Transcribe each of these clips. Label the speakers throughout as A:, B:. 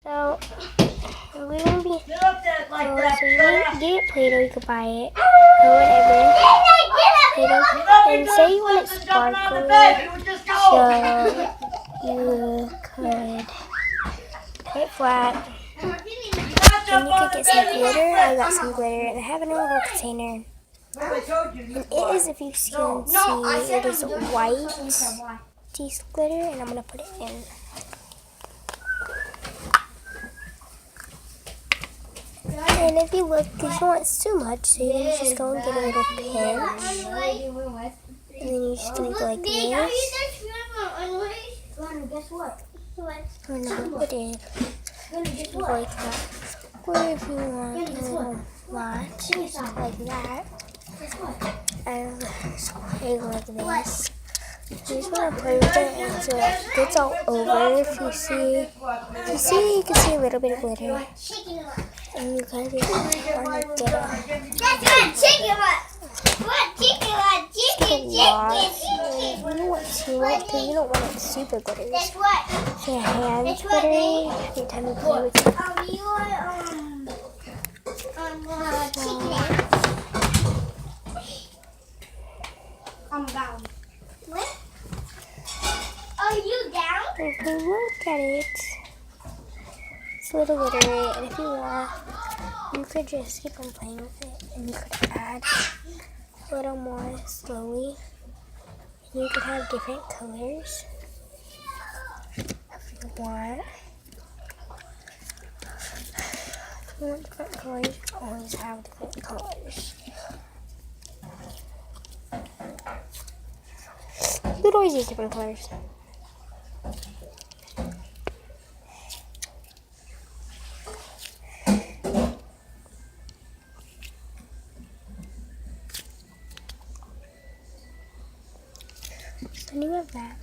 A: So we won't be. So you can get Play-Doh. You could buy it or whatever. Play-Doh. And say you want it sparkly, so you could put it flat. Then you could get some glitter. I got some glitter, and I have it in a little container. And it is, if you can see, it is white glitter, and I'm gonna put it in. And if you look, because you want it too much, so you can just go and get a little pinch. And then you just do it like this. Or no, it is. Like that. Or if you want a little flat, just like that. And play like this. You just want to play with it until it gets all over. If you see, you can see a little bit of glitter. And you kind of just want to get it. You don't want too much because you don't want it super glittery. So your hands glittery every time you play with it.
B: I'm down. What? Are you down?
A: If you look at it, it's a little glittery, and if you want, you could just keep on playing with it, and you could add a little more slowly. And you could have different colors if you want. If you want different colors, you always have different colors. You could always use different colors. So you have that.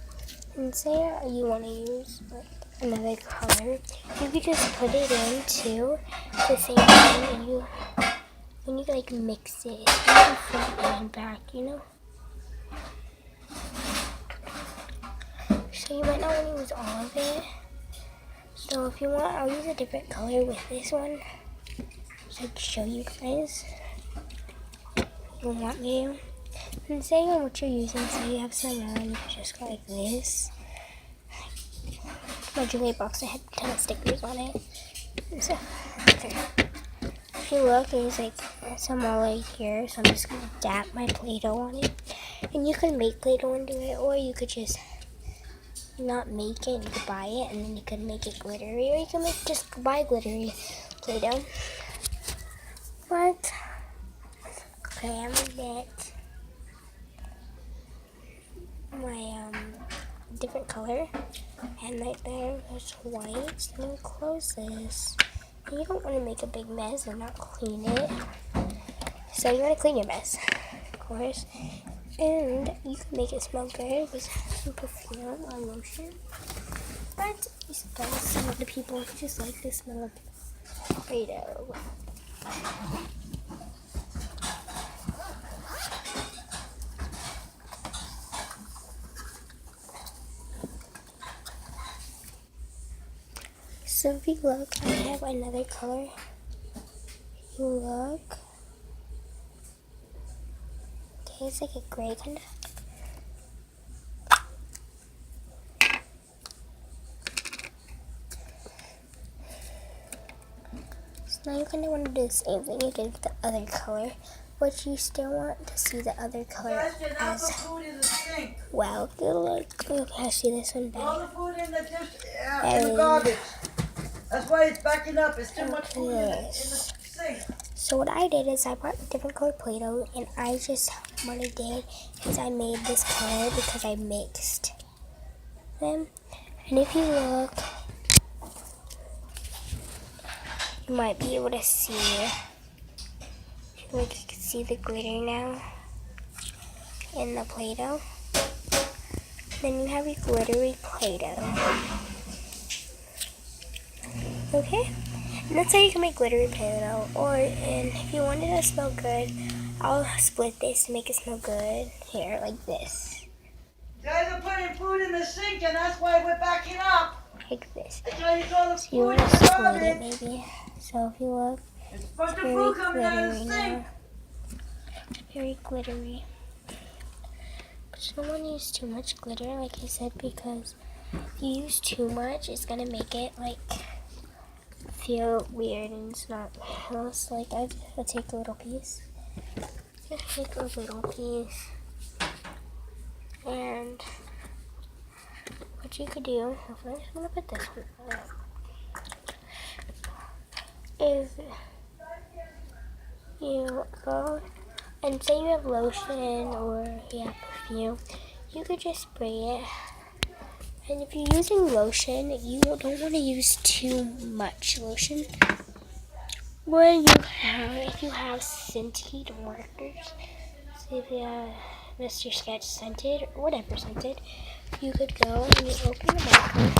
A: And say you want to use like another color, you could just put it into the same thing, and you like mix it. You can front and back, you know. So you might not want to use all of it. So if you want, I'll use a different color with this one, so I can show you guys. You want me to. And say on what you're using, so you have some around, you can just go like this. My jewelry box, I had a ton of stickers on it. So, okay. If you look, there's like some all right here, so I'm just going to dab my Play-Doh on it. And you can make Play-Doh into it, or you could just not make it, you could buy it, and then you could make it glittery, or you can just buy glittery Play-Doh. But, okay, I'm a bit my different color, and right there's white. Then you close this, and you don't want to make a big mess and not clean it, so you want to clean your mess, of course. And you can make it smell good with some perfume or lotion, but you suppose some of the people just like the smell of Play-Doh. So if you look, I have another color. You look. Okay, it's like a gray kind of. So now you kind of want to do the same thing you did with the other color, but you still want to see the other color as well. Look, I see this one better.
C: All the food in the dish, in the garbage. That's why it's backing up. It's too much food in the sink.
A: So what I did is I bought different color Play-Doh, and what I did is I made this color because I mixed them. And if you look, you might be able to see, like you can see the glitter now in the Play-Doh. Then you have your glittery Play-Doh. Okay? And that's how you can make glittery Play-Doh. And if you want it to smell good, I'll split this to make it smell good. Here, like this.
C: You guys are putting food in the sink, and that's why we're backing up.
A: like this.
C: That's why you call the
A: So you want to split it maybe. So if you look,
C: There's a bunch of
A: very
C: food coming out of
A: glittery
C: the sink.
A: now. Very glittery. But you don't want to use too much glitter, like I said, because if you use too much, it's gonna make it like feel weird and it's not. Else, like I'll take a little piece. Just take a little piece, and what you could do. I'm just gonna put this one out. Is you go and say you have lotion or you have perfume, you could just spray it. And if you're using lotion, you don't want to use too much lotion. If you have scented markers, so if you have Mr. Sketch scented or whatever scented, you could go and you open the marker.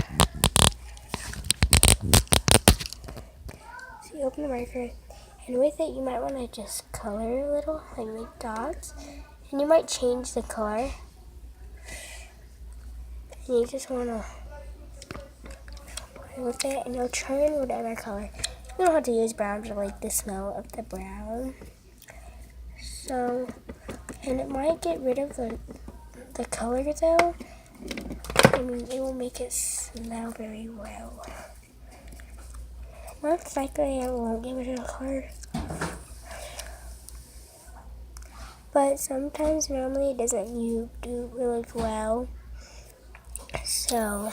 A: So you open the marker, and with it you might want to just color a little, like make dots, and you might change the color. And you just want to play with it, and you'll turn whatever color. You don't have to use brown to like the smell of the brown. So, and it might get rid of the color though. I mean, it will make it smell very well. Most likely it won't get rid of the color. But sometimes, normally it doesn't do really well. So,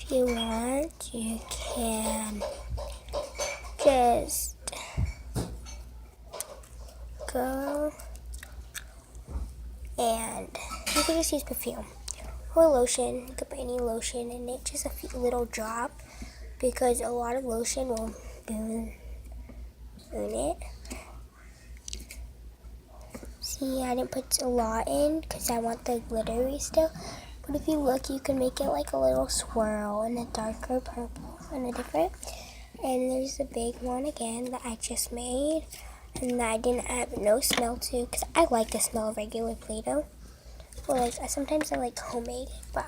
A: if you want, you can just go and you can just use perfume or lotion. You could put any lotion in it, just a few little drop, because a lot of lotion will ruin it. See, I didn't put a lot in because I want the glittery still. But if you look, you can make it like a little swirl in a darker purple and a different. And there's the big one again that I just made. And that I didn't have no smell to, because I like the smell of regular Play-Doh. Or like, sometimes I like homemade. But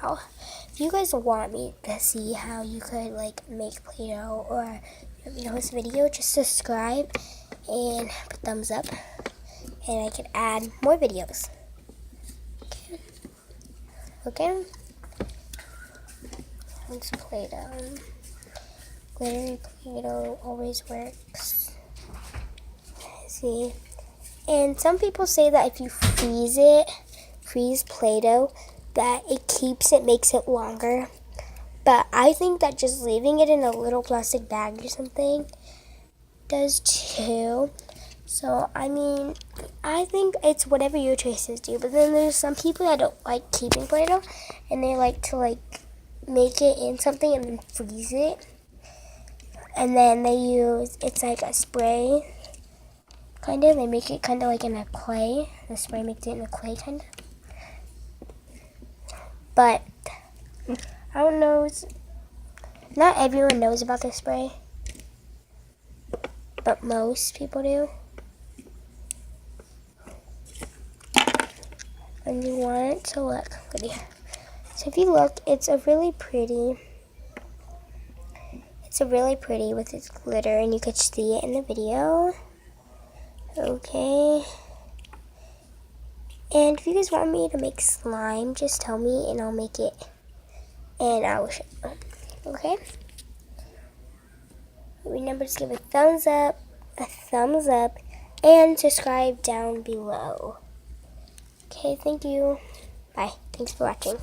A: if you guys want me to see how you could like make Play-Doh or this video, just subscribe and put thumbs up. And I can add more videos. Okay. Let's Play-Doh. Glittery Play-Doh always works. See, and some people say that if you freeze Play-Doh, that it makes it longer. But I think that just leaving it in a little plastic bag or something does too. So, I mean, I think it's whatever your choices do. But then there's some people that don't like keeping Play-Doh, and they like to make it in something and then freeze it. And then it's like a spray. Kind of, they make it kind of like in a clay. The spray makes it in a clay kind of. But, I don't know, not everyone knows about this spray. But most people do. And you want it to look good here. So if you look, it's a really pretty with its glitter, and you could see it in the video. Okay. And if you guys want me to make slime, just tell me and I'll make it. And I will show you. Okay? Remember to give a thumbs up, and subscribe down below. Okay, thank you. Bye. Thanks for watching.